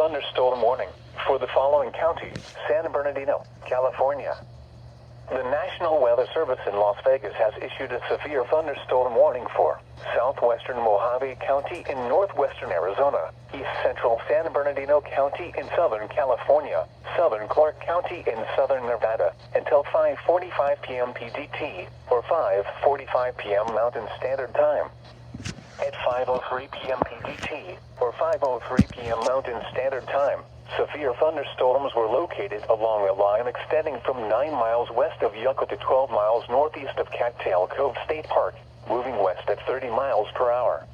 thunderstorm warning for the following county: San Bernardino, California. The National Weather Service in Las Vegas has issued a severe thunderstorm warning for southwestern Mojave County in northwestern Arizona, east central San Bernardino County in southern California, southern Clark County in southern Nevada, until 5:45 p.m. PDT, or 5:45 p.m. Mountain Standard Time. At 5:03 p.m. PDT, or 5:03 p.m. Mountain Standard Time, severe thunderstorms were located along a line extending from 9 miles west of Yucca to 12 miles northeast of Cattail Cove State Park, moving west at 30 miles per hour.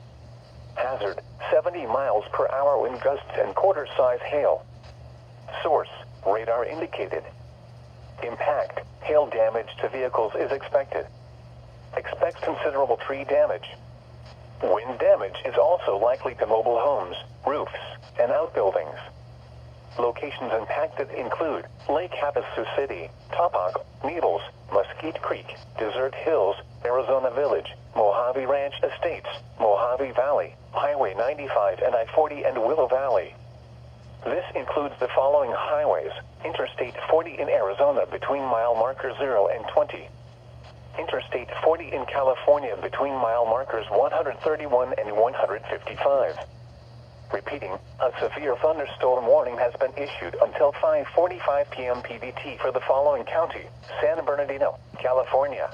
Hazard: 70 miles per hour wind gusts and quarter-size hail. Source: radar indicated. Impact: hail damage to vehicles is expected. Expect considerable tree damage. Wind damage is also likely to mobile homes, roofs, and outbuildings. Locations impacted include Lake Havasu City, Topog, Needles, Mesquite Creek, Desert Hills, Arizona Village, Mojave Ranch Estates, Mojave Valley, Highway 95 and I-40 and Willow Valley. This includes the following highways: Interstate 40 in Arizona between mile marker 0 and 20. Interstate 40 in California between mile markers 131 and 155. Repeating, a severe thunderstorm warning has been issued until 5:45 p.m. PDT for the following county: San Bernardino, California.